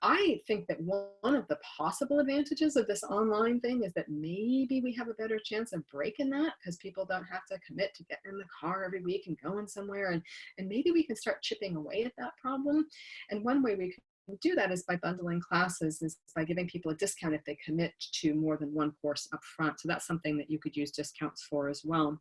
I think that one of the possible advantages of this online thing is that maybe we have a better chance of breaking that, because people don't have to commit to getting in the car every week and going somewhere. And maybe we can start chipping away at that problem. And one way we can do that is by bundling classes, is by giving people a discount if they commit to more than one course up front. So that's something that you could use discounts for as well.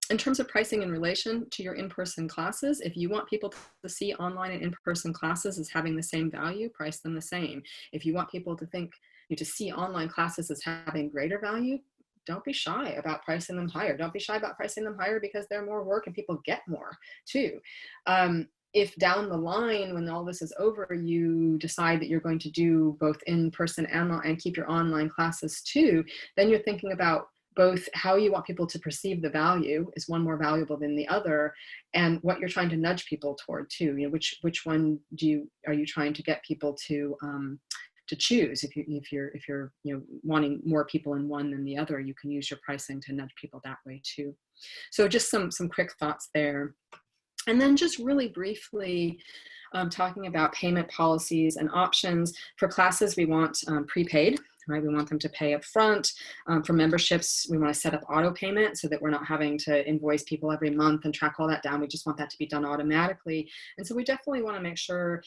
In terms of pricing in relation to your in-person classes, if you want people to see online and in-person classes as having the same value, price them the same. If you want people to to see online classes as having greater value, don't be shy about pricing them higher. Don't be shy about pricing them higher, because they're more work and people get more too. If down the line, when all this is over, you decide that you're going to do both in-person and keep your online classes too, then you're thinking about both how you want people to perceive the value, is one more valuable than the other, and what you're trying to nudge people toward too. Which one are you trying to get people to choose? If you're wanting more people in one than the other, you can use your pricing to nudge people that way too. So just some quick thoughts there. And then just really briefly, talking about payment policies and options. For classes, we want prepaid. Right, we want them to pay up front. For memberships, we want to set up auto payment so that we're not having to invoice people every month and track all that down. We just want that to be done automatically. And so we definitely want to make sure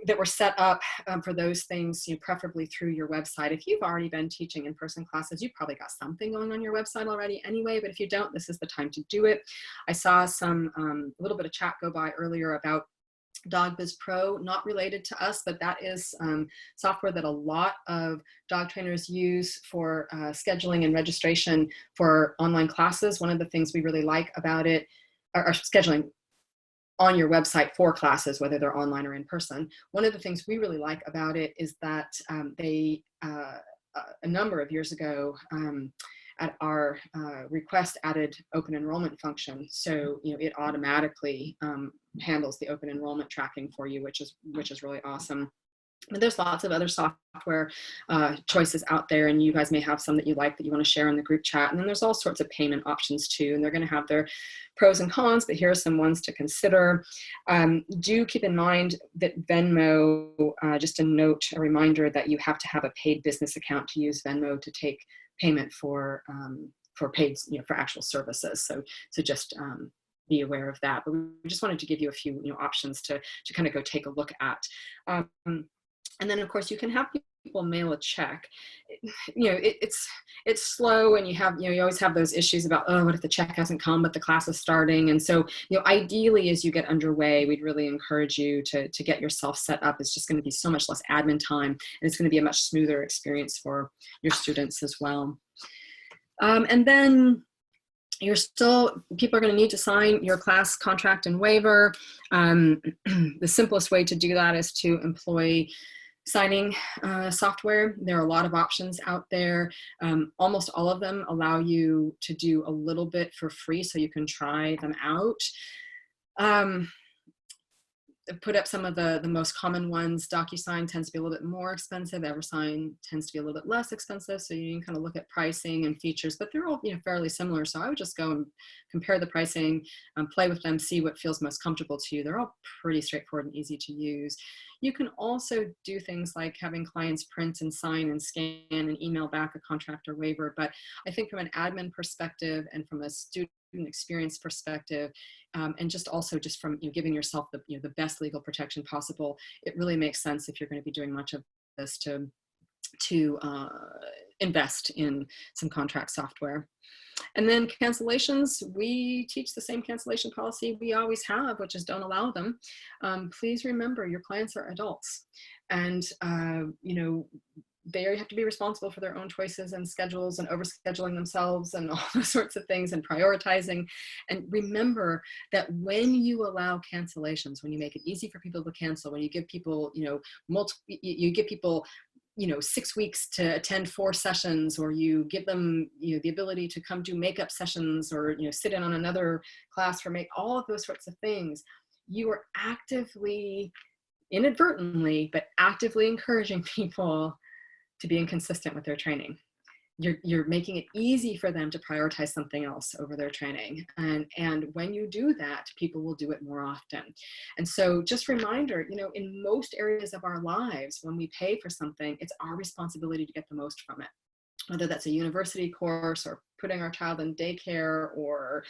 that we're set up for those things, preferably through your website. If you've already been teaching in-person classes, you've probably got something going on your website already anyway, but if you don't, this is the time to do it. I saw a little bit of chat go by earlier about DogBiz Pro, not related to us, but that is software that a lot of dog trainers use for scheduling and registration for online classes. One of the things we really like about it, or scheduling on your website for classes, whether they're online or in person. One of the things we really like about it is that they, a number of years ago, at our request, added open enrollment function. So it automatically handles the open enrollment tracking for you, which is really awesome. But there's lots of other software choices out there, and you guys may have some that you like that you want to share in the group chat. And then there's all sorts of payment options too, and they're going to have their pros and cons, but here are some ones to consider. Do keep in mind that Venmo, just a note, a reminder that you have to have a paid business account to use Venmo to take payment for paid, for actual services. So just be aware of that. But we just wanted to give you a few options to kind of go take a look at. And then, of course, you can have people mail a check. It's slow, and you always have those issues about, oh, what if the check hasn't come, but the class is starting? And so, ideally, as you get underway, we'd really encourage you to get yourself set up. It's just going to be so much less admin time, and it's going to be a much smoother experience for your students as well. And then people are going to need to sign your class contract and waiver. The simplest way to do that is to employ signing software. There are a lot of options out there. Almost all of them allow you to do a little bit for free, so you can try them out. Put up some of the most common ones. DocuSign tends to be a little bit more expensive. EverSign tends to be a little bit less expensive. So you can kind of look at pricing and features, but they're all fairly similar. So I would just go and compare the pricing, play with them, see what feels most comfortable to you. They're all pretty straightforward and easy to use. You can also do things like having clients print and sign and scan and email back a contract or waiver. But I think from an admin perspective and from a student experience perspective, and just from giving yourself the best legal protection possible, it really makes sense, if you're going to be doing much of this, to invest in some contract software. And then cancellations, we teach the same cancellation policy we always have, which is don't allow them. Please remember, your clients are adults, and they have to be responsible for their own choices and schedules and overscheduling themselves and all those sorts of things, and prioritizing. And remember that when you allow cancellations, when you make it easy for people to cancel, when you give people, you give people 6 weeks to attend 4 sessions, or you give them the ability to come do makeup sessions, or sit in on another class for all of those sorts of things, you are actively, inadvertently, but actively encouraging people to be inconsistent with their training. You're making it easy for them to prioritize something else over their training. And when you do that, people will do it more often. And so just reminder, in most areas of our lives, when we pay for something, it's our responsibility to get the most from it. Whether that's a university course, or putting our child in daycare, or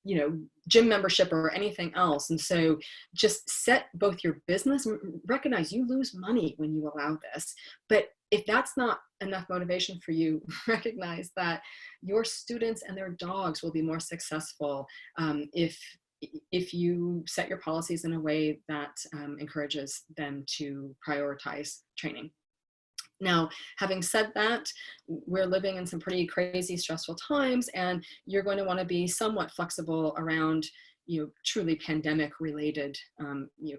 gym membership, or anything else. And so just set both your business, recognize you lose money when you allow this, but if that's not enough motivation for you, recognize that your students and their dogs will be more successful if you set your policies in a way that encourages them to prioritize training. Now, having said that, we're living in some pretty crazy, stressful times, and you're going to want to be somewhat flexible around truly pandemic-related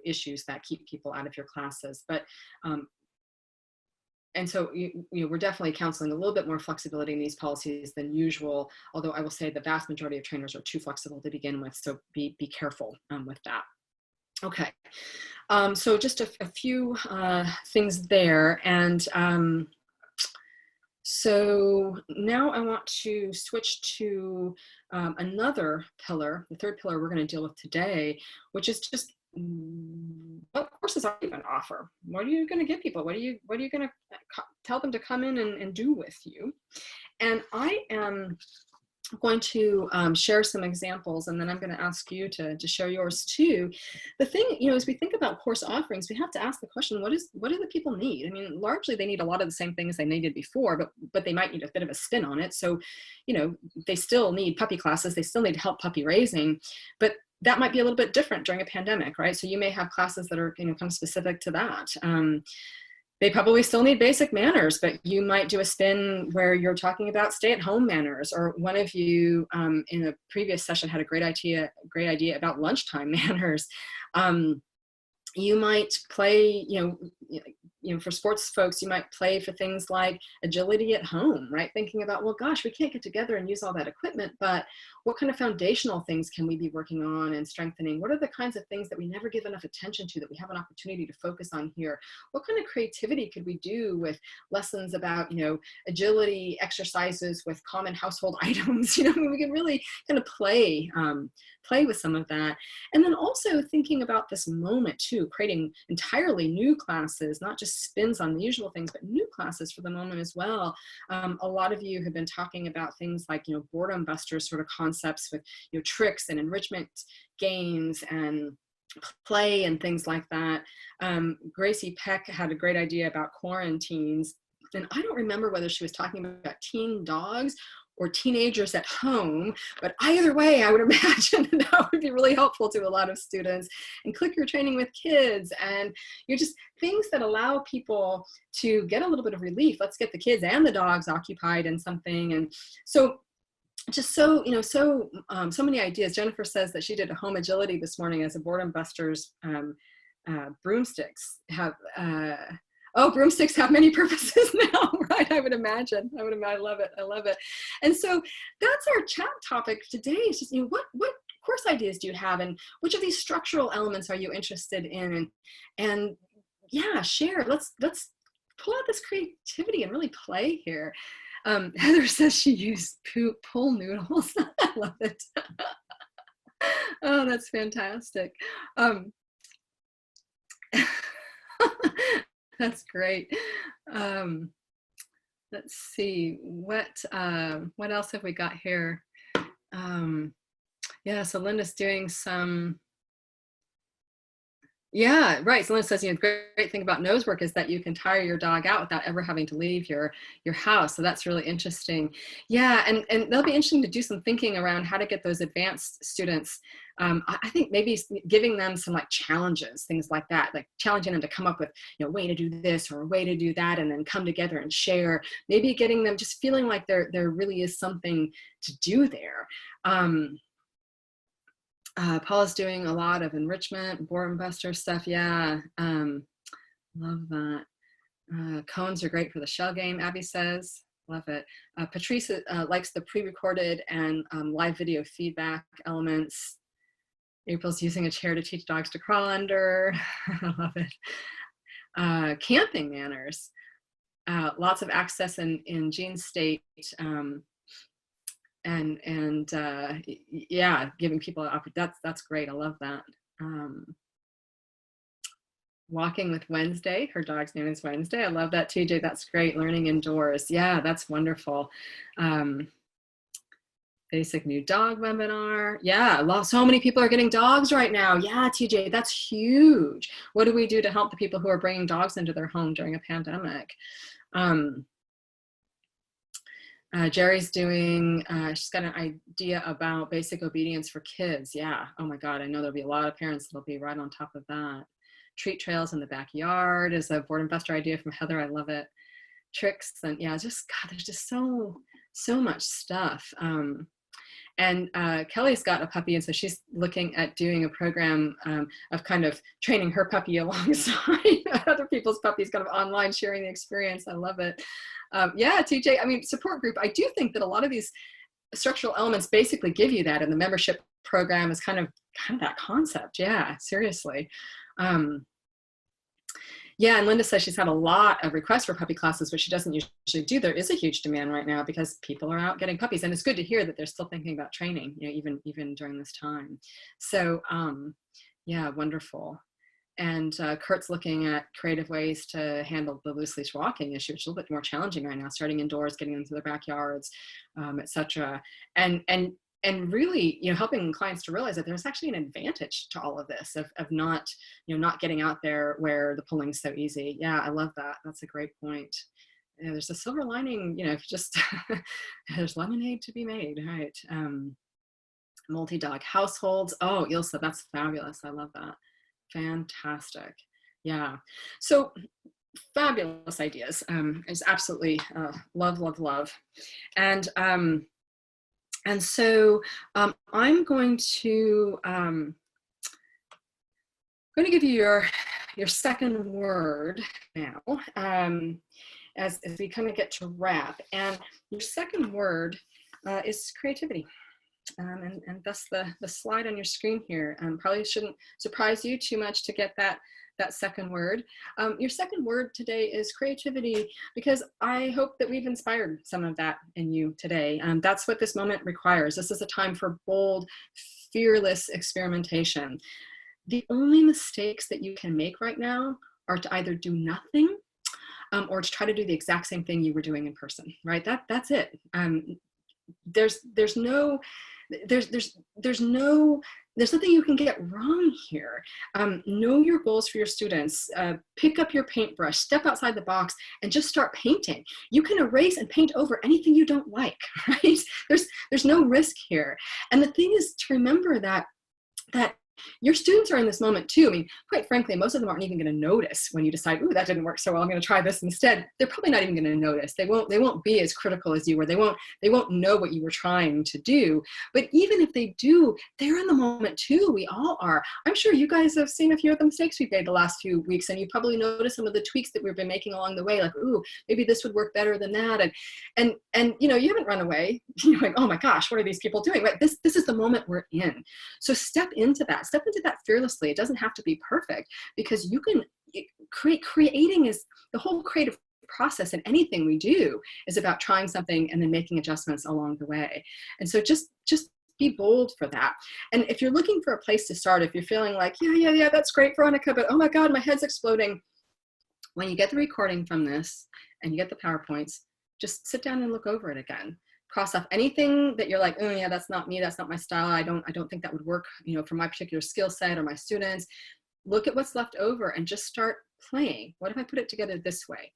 issues that keep people out of your classes. But and so we're definitely counseling a little bit more flexibility in these policies than usual, although I will say the vast majority of trainers are too flexible to begin with, so be careful with that. Okay, so just a few things there. And so now I want to switch to another pillar, the third pillar we're going to deal with today, which is just what courses are you going to offer? What are you going to give people? What are you going to tell them to come in and do with you? And I am going to share some examples, and then I'm going to ask you to share yours too. The thing, as we think about course offerings, we have to ask the question, what do the people need? I mean, largely they need a lot of the same things they needed before, but they might need a bit of a spin on it. So, they still need puppy classes, they still need help puppy raising, but that might be a little bit different during a pandemic, right? So you may have classes that are, kind of specific to that. They probably still need basic manners, but you might do a spin where you're talking about stay-at-home manners, or one of you in a previous session had a great idea about lunchtime manners. You might play, for sports folks, you might play for things like agility at home, right? Thinking about, well, gosh, we can't get together and use all that equipment, but what kind of foundational things can we be working on and strengthening? What are the kinds of things that we never give enough attention to that we have an opportunity to focus on here? What kind of creativity could we do with lessons about, agility exercises with common household items? We can really kind of play with some of that. And then also thinking about this moment too, creating entirely new classes, not just spins on the usual things, but new classes for the moment as well. A lot of you have been talking about things like, boredom busters sort of concepts with, tricks and enrichment games and play and things like that. Gracie Peck had a great idea about quarantines. And I don't remember whether she was talking about teen dogs or teenagers at home, but either way, I would imagine that would be really helpful to a lot of students. And clicker training with kids, and just things that allow people to get a little bit of relief. Let's get the kids and the dogs occupied in something. And so just so many ideas. Jennifer says that she did a home agility this morning as a boredom busters. Broomsticks have broomsticks have many purposes now, right? I would imagine. I love it. I love it. And so that's our chat topic today. It's just, what course ideas do you have, and which of these structural elements are you interested in? And yeah, share. Let's pull out this creativity and really play here. Heather says she used pool noodles. I love it. Oh, that's fantastic. That's great. Let's see, what else have we got here? Yeah, so Linda's doing some. Yeah, right. So Linda says, great thing about nose work is that you can tire your dog out without ever having to leave your house. So that's really interesting. Yeah, and that'll be interesting to do some thinking around how to get those advanced students. I think maybe giving them some challenges, things like that, like challenging them to come up with, a way to do this or a way to do that, and then come together and share. Maybe getting them just feeling like there really is something to do there. Paula's doing a lot of enrichment, boredom buster stuff. Yeah, love that. Cones are great for the shell game, Abby says. Love it. Patrice likes the pre-recorded and live video feedback elements. April's using a chair to teach dogs to crawl under. I love it. Camping manners. Lots of access in gene state. Yeah, giving people that's great. I love that. Walking with Wednesday, her dog's name is Wednesday. I love that, TJ. That's great. Learning indoors. Yeah, that's wonderful. Basic new dog webinar. Yeah, so many people are getting dogs right now. Yeah, TJ, that's huge. What do we do to help the people who are bringing dogs into their home during a pandemic? Jerry's doing, she's got an idea about basic obedience for kids. Yeah, oh my God, I know there'll be a lot of parents that'll be right on top of that. Treat trails in the backyard is a boredom buster idea from Heather. I love it. Tricks, and yeah, just, God, there's just so much stuff. And Kelly's got a puppy, and so she's looking at doing a program of kind of training her puppy alongside other people's puppies, kind of online sharing the experience. I love it. Yeah, TJ, I mean, support group. I do think that a lot of these structural elements basically give you that, and the membership program is kind of that concept. Yeah, seriously. Yeah, and Linda says she's had a lot of requests for puppy classes, which she doesn't usually do. There is a huge demand right now because people are out getting puppies, and it's good to hear that they're still thinking about training, even during this time. So, yeah, wonderful. And Kurt's looking at creative ways to handle the loose leash walking issue, which is a little bit more challenging right now, starting indoors, getting into their backyards, etc. And really, helping clients to realize that there's actually an advantage to all of this of not, not getting out there where the pulling's so easy. Yeah, I love that. That's a great point. There's a silver lining, if you just, there's lemonade to be made, right? Multi-dog households. Oh, Ilse, that's fabulous. I love that. Fantastic. Yeah. So fabulous ideas. Is absolutely love. And so I'm going to give you your second word now, as we kind of get to wrap. And your second word is creativity. And thus the slide on your screen here probably shouldn't surprise you too much to get that second word. Your second word today is creativity, because I hope that we've inspired some of that in you today. That's what this moment requires. This is a time for bold, fearless experimentation. The only mistakes that you can make right now are to either do nothing or to try to do the exact same thing you were doing in person, right? That's it. There's nothing you can get wrong here. Know your goals for your students. Pick up your paintbrush, step outside the box, and just start painting. You can erase and paint over anything you don't like, right? There's no risk here. And the thing is to remember that your students are in this moment too. I mean, quite frankly, most of them aren't even going to notice when you decide, ooh, that didn't work so well, I'm going to try this instead. They're probably not even going to notice. They won't be as critical as you were. They won't know what you were trying to do. But even if they do, they're in the moment too. We all are. I'm sure you guys have seen a few of the mistakes we've made the last few weeks, and you probably noticed some of the tweaks that we've been making along the way, like, ooh, maybe this would work better than that. And you know, you haven't run away. You're like, oh my gosh, what are these people doing? Right? This is the moment we're in. So step into that fearlessly. It doesn't have to be perfect, because you can creating is the whole creative process, and anything we do is about trying something and then making adjustments along the way. And so just be bold for that. And if you're looking for a place to start, if you're feeling like, yeah, that's great, Veronica, but oh my God, my head's exploding. When you get the recording from this and you get the PowerPoints, just sit down and look over it again. Cross off anything that you're like, oh yeah, that's not me, that's not my style, I don't think that would work, you know, for my particular skill set or my students. Look at what's left over and just start playing. What if I put it together this way?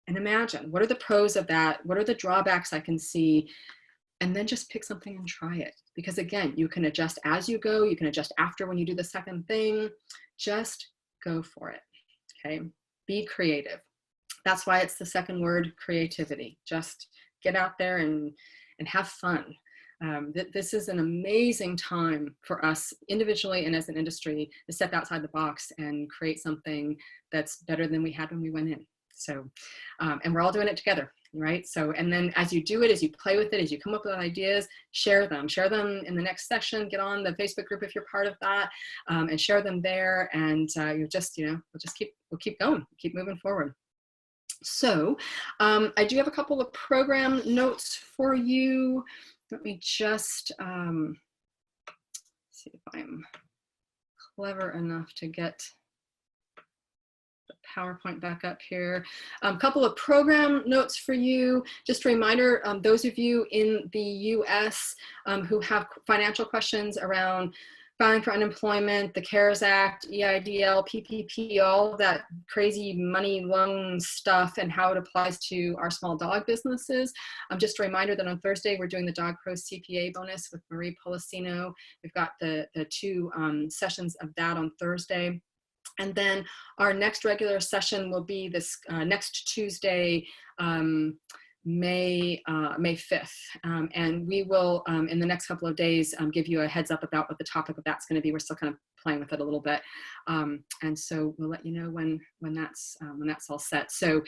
And imagine, what are the pros of that? What are the drawbacks I can see? And then just pick something and try it. Because again, you can adjust as you go. You can adjust after when you do the second thing. Just go for it, okay? Be creative. That's why it's the second word, creativity. Just get out there and have fun. This is an amazing time for us individually and as an industry to step outside the box and create something that's better than we had when we went in. So, and we're all doing it together, right? So, and then as you do it, as you play with it, as you come up with ideas, share them in the next session. Get on the Facebook group if you're part of that, and share them there. And we'll keep going, keep moving forward. So I do have a couple of program notes for you. Let me just see if I'm clever enough to get the PowerPoint back up here. A couple of program notes for you. Just a reminder, those of you in the US who have financial questions around filing for unemployment, the CARES Act, EIDL, PPP, all of that crazy money loan stuff and how it applies to our small dog businesses. Just a reminder that on Thursday, we're doing the Dog Pro CPA bonus with Marie Policino. We've got the two sessions of that on Thursday. And then our next regular session will be this next Tuesday, May 5th. And we will, in the next couple of days, give you a heads up about what the topic of that's going to be. We're still kind of playing with it a little bit. And so we'll let you know when that's all set. So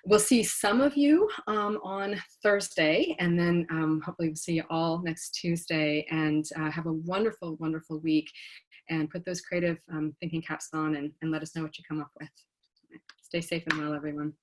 we'll see some of you on Thursday, and then hopefully we'll see you all next Tuesday, and have a wonderful, wonderful week, and put those creative thinking caps on and let us know what you come up with. Stay safe and well, everyone.